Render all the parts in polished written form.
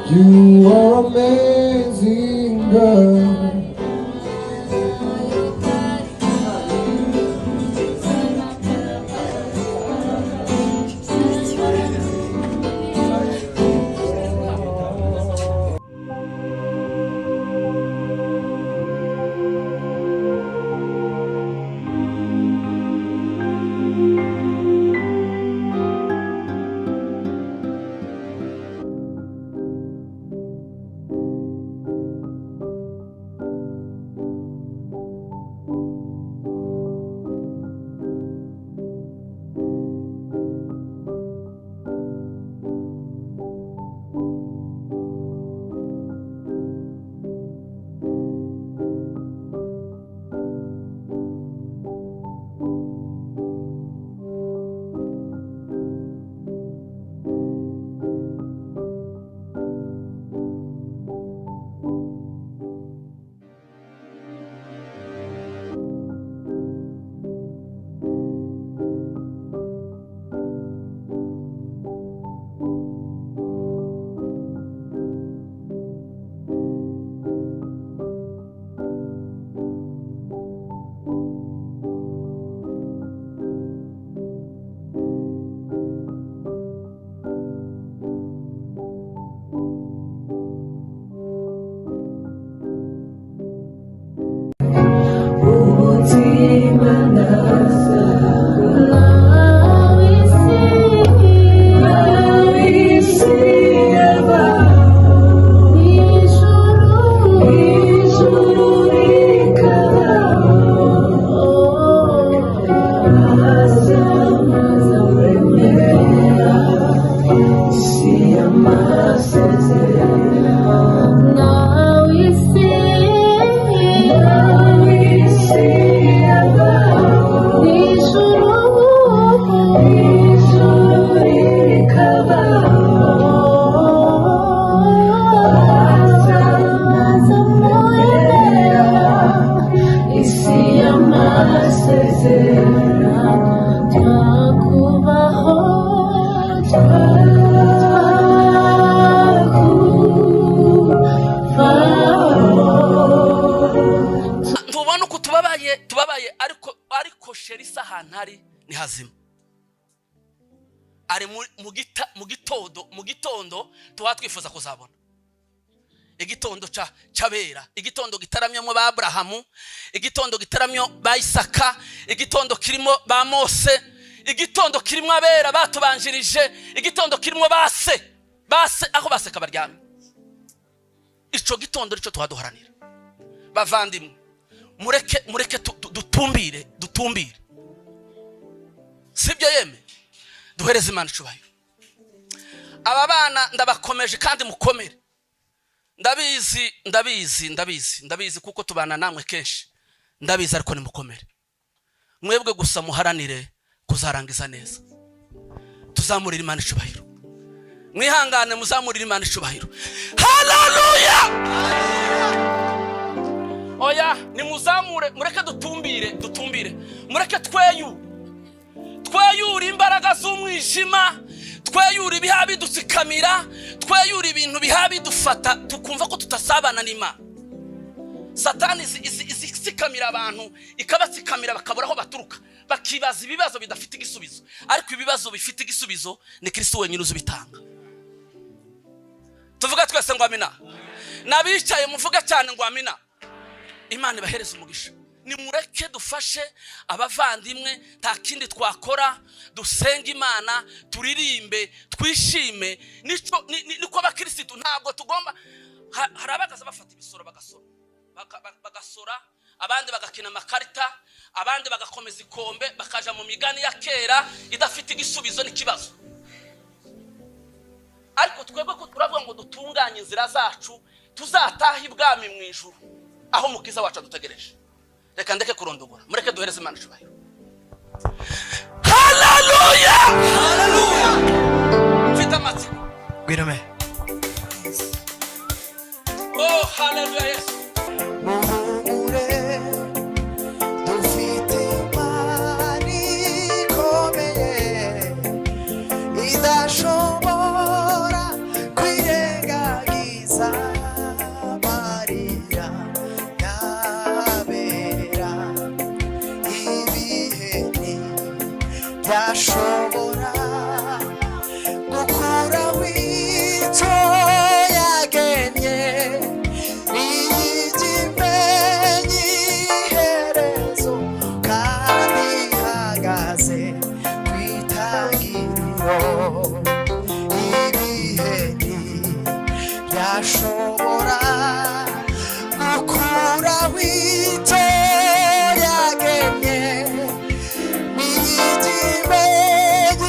You are amazing, God. Cherissa ahantu hari ni hazima. Ari mu gitondo tuba twifuza kuzabona igitondo cyabera, igitondo gitaramyemo ba Abrahamu, igitondo gitaramyo ba Isaka, igitondo kirimo ba Mose, igitondo kirimo abera batubanjirije, igitondo kirimo base aho baseka baryamye. Ico gitondo rico tuhaduharanira bavandimwe. Mureke dutumbire sibyo yeme, duhereze Imana icubahiro. Aba bana ndabakomeje kandi mukomere. Ndabizi kuko tubana namwe kenshi. Ndabizi ariko nimukomere. Mwebwe gusa muharanire kuzarangiza neza. Tuzamurira Imana icubahiro. Mwihangane muzamurira Imana icubahiro. Haleluya! Oya nimuzamure, mureke dutumbire. Mureke tweyura imbaraga z'umwijima, tweyura ibihabi dutsikamira, tweyura ibintu bihabi dufata tukumva ko tutasabana n'Imana. Satani isikamira abantu, ikabatsikamira bakabura aho baturuka, bakibaza ibibazo bidafite igisubizo. Ariko ibibazo bifite igisubizo ni Kristo wenyine uzubitanga. Tuvuga twese ngo amina. Nabicaye muvuga cyane ngo amina. Imana ibahereza umugisha. nimureke dufashe abavandimwe, nta kindi twakora, dusenga Imana, turirimbe, twishime. Niko abakirisitu ntabwo tugomba. Hari abagaza bafata ibisoro bagasora, abandi bagakina amakarita, abandi bagakomeza ikombe, bakaja mu migani ya kera idafite igisubizo n'ikibazo. Ariko twebwe ko turavuga ngo dutunganye inzira zacu, tuzataha ibwami mu ijuru aho mukiza wacu dutegereje. Reka ndeke kurondogora, mureke duhereze Imana cyubahiro. Haleluya, haleluya. Mfite amatsiko. Gwirame. Oh, haleluya Yesu. Muhumure, dufite Imana ikomeye, idashobora kwirengagiza amarira y'abera. Ibihe ntibyashobora gukuraho icyo yagennye. Niyigimenya iherezo kandi ihagaze ku itangiriro. Ibihe ntibyashobora gukuraho icyo yagennye. Niyigimenya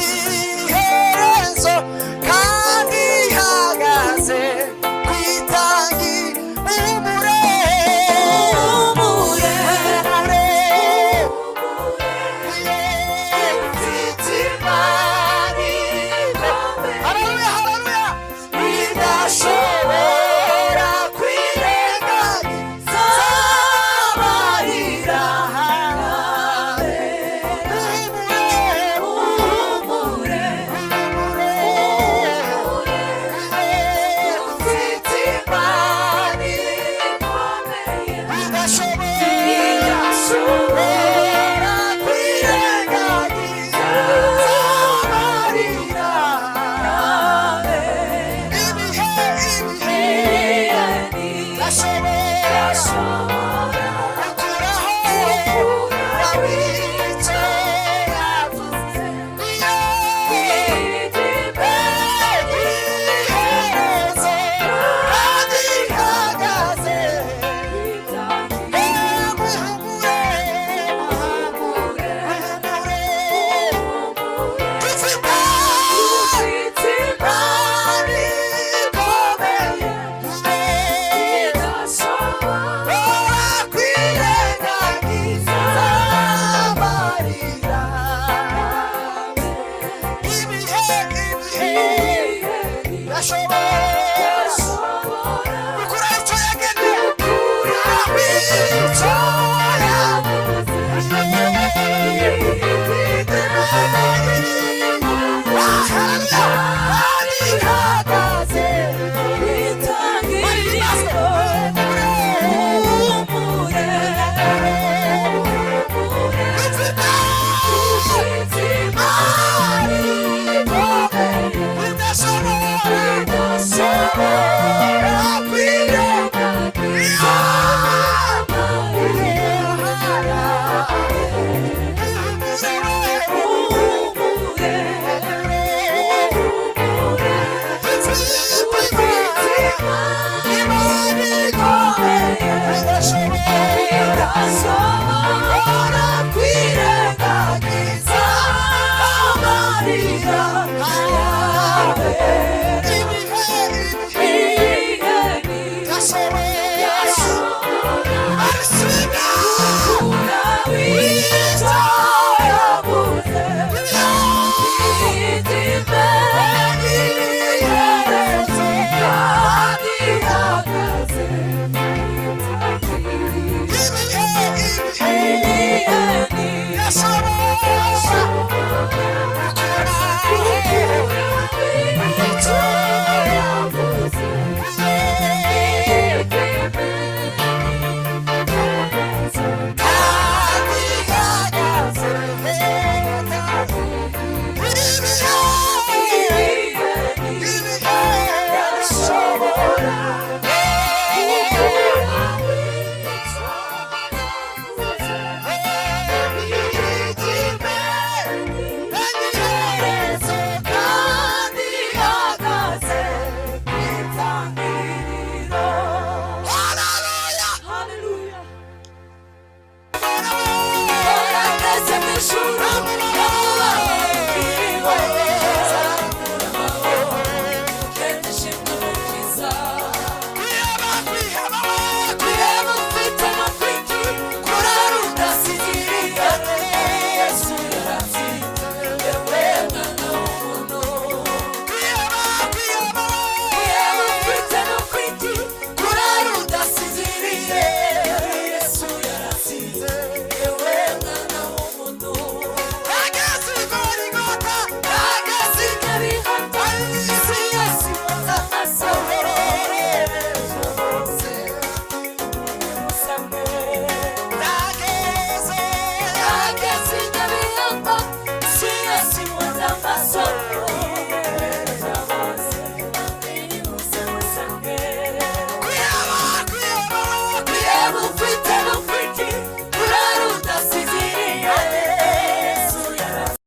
ijuru